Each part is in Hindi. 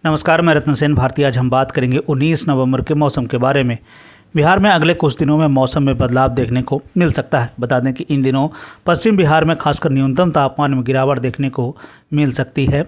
नमस्कार, मैं रत्न सेन भारती। आज हम बात करेंगे 19 नवंबर के मौसम के बारे में। बिहार में अगले कुछ दिनों में मौसम में बदलाव देखने को मिल सकता है। बता दें कि इन दिनों पश्चिम बिहार में खासकर न्यूनतम तापमान में गिरावट देखने को मिल सकती है।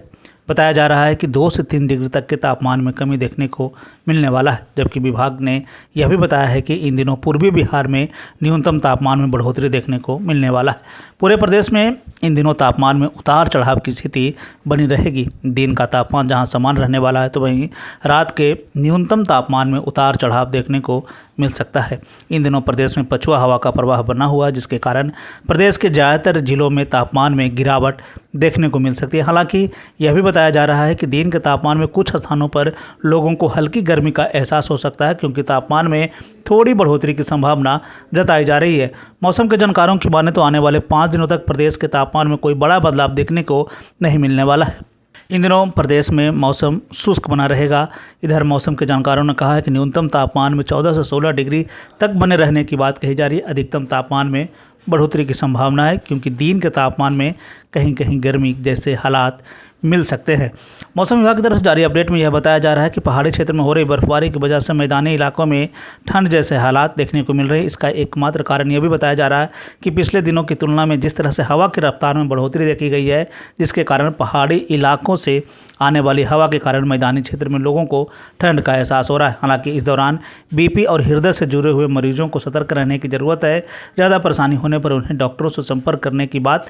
बताया जा रहा है कि 2 से 3 डिग्री तक के तापमान में कमी देखने को मिलने वाला है, जबकि विभाग ने यह भी बताया है कि इन दिनों पूर्वी बिहार में न्यूनतम तापमान में बढ़ोतरी देखने को मिलने वाला है। पूरे प्रदेश में इन दिनों तापमान में उतार चढ़ाव की स्थिति बनी रहेगी। दिन का तापमान जहां समान रहने वाला है, तो वहीं रात के न्यूनतम तापमान में उतार चढ़ाव देखने को मिल सकता है। इन दिनों प्रदेश में पछुआ हवा का प्रवाह बना हुआ है, जिसके कारण प्रदेश के ज़्यादातर जिलों में तापमान में गिरावट देखने को मिल सकती है। हालांकि यह भी बताया जा रहा है कि दिन के तापमान में कुछ स्थानों पर लोगों को हल्की गर्मी का एहसास हो सकता है, क्योंकि तापमान में थोड़ी बढ़ोतरी की संभावना जताई जा रही है। मौसम के जानकारों की माने तो आने वाले 5 दिनों तक प्रदेश के तापमान में कोई बड़ा बदलाव देखने को नहीं मिलने वाला है। इन दिनों प्रदेश में मौसम शुष्क बना रहेगा। इधर मौसम के जानकारों ने कहा है कि न्यूनतम तापमान में 14 से 16 डिग्री तक बने रहने की बात कही जा रही है। अधिकतम तापमान में बढ़ोतरी की संभावना है, क्योंकि दिन के तापमान में कहीं कहीं गर्मी जैसे हालात मिल सकते हैं। मौसम विभाग की तरफ से जारी अपडेट में यह बताया जा रहा है कि पहाड़ी क्षेत्र में हो रही बर्फबारी की वजह से मैदानी इलाकों में ठंड जैसे हालात देखने को मिल रहे हैं। इसका एकमात्र कारण यह भी बताया जा रहा है कि पिछले दिनों की तुलना में जिस तरह से हवा की रफ्तार में बढ़ोतरी देखी गई है, जिसके कारण पहाड़ी इलाकों से आने वाली हवा के कारण मैदानी क्षेत्र में लोगों को ठंड का एहसास हो रहा है। हालांकि इस दौरान बीपी और हृदय से जुड़े हुए मरीजों को सतर्क रहने की ज़रूरत है। ज़्यादा परेशानी होने पर उन्हें डॉक्टरों से संपर्क करने की बात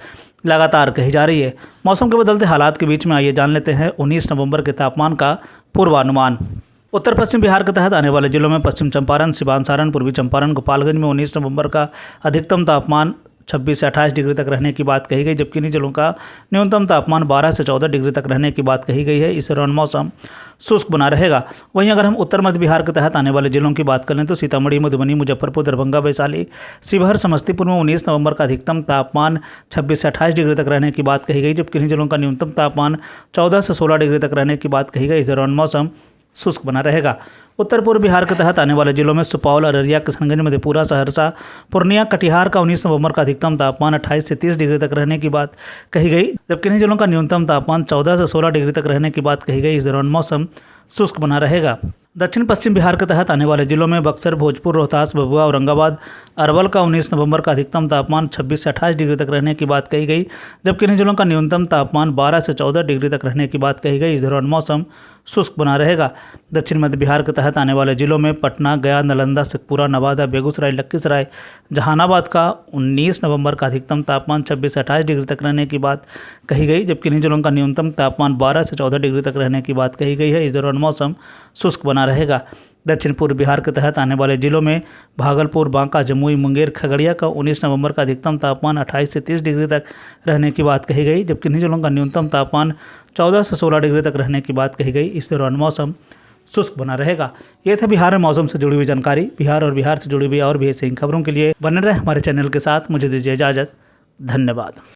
लगातार कही जा रही है। मौसम के बदलते हालात के बीच में आइए जान लेते हैं 19 नवंबर के तापमान का पूर्वानुमान। उत्तर पश्चिम बिहार के तहत आने वाले जिलों में पश्चिम चंपारण, सिवान, सारण, पूर्वी चंपारण, गोपालगंज में 19 नवंबर का अधिकतम तापमान 26 से 28 डिग्री तक रहने की बात कही गई, जबकि इन जिलों का न्यूनतम तापमान 12 से 14 डिग्री तक रहने की बात कही गई है। इस दौरान मौसम शुष्क बना रहेगा। वहीं अगर हम उत्तर मध्य बिहार के तहत आने वाले जिलों की बात करें तो सीतामढ़ी, मधुबनी, मुजफ्फरपुर, दरभंगा, वैशाली, शिवहर, समस्तीपुर में 19 नवंबर का अधिकतम तापमान 26 से 28 डिग्री तक रहने की बात कही गई, जबकि इन जिलों का न्यूनतम तापमान 14 से 16 डिग्री तक रहने की बात कही गई। इस दौरान मौसम शुष्क बना रहेगा। उत्तर पूर्व बिहार के तहत आने वाले जिलों में सुपौल, अररिया, किशनगंज, मधेपुरा, सहरसा, पूर्णिया, कटिहार का 19 नवंबर का अधिकतम तापमान 28 से 30 डिग्री तक रहने की बात कही गई, जबकि इन जिलों का न्यूनतम तापमान 14 से 16 डिग्री तक रहने की बात कही गई। इस दौरान मौसम शुष्क बना रहेगा। दक्षिण पश्चिम बिहार के तहत आने वाले जिलों में बक्सर, भोजपुर, रोहतास, भभुआ, औरंगाबाद, अरवल का 19 नवंबर का अधिकतम तापमान 26 से 28 डिग्री तक रहने की बात कही गई, जबकि इन जिलों का न्यूनतम तापमान 12 से 14 डिग्री तक रहने की बात कही गई। इस दौरान मौसम शुष्क बना रहेगा। दक्षिण मध्य बिहार के तहत आने वाले जिलों में पटना, गया, नालंदा, शेखपुरा, नवादा, बेगूसराय, लखीसराय, जहानाबाद का 19 नवंबर का अधिकतम तापमान 26 से 28 डिग्री तक रहने की बात कही गई, जबकि इन जिलों का न्यूनतम तापमान 12 से 14 डिग्री तक रहने की बात कही गई है। इस दौरान मौसम शुष्क बना रहेगा। दक्षिण पूर्व बिहार के तहत आने वाले जिलों में भागलपुर, बांका, जमुई, मुंगेर, खगड़िया का 19 नवंबर का अधिकतम तापमान 28 से 30 डिग्री तक रहने की बात कही गई, जबकि इन जिलों का न्यूनतम तापमान 14 से 16 डिग्री तक रहने की बात कही गई। इस दौरान मौसम शुष्क बना रहेगा। ये था बिहार में मौसम से जुड़ी हुई जानकारी। बिहार और बिहार से जुड़ी हुई और भी ऐसी खबरों के लिए बने रहे हमारे चैनल के साथ। मुझे दीजिए इजाज़त। धन्यवाद।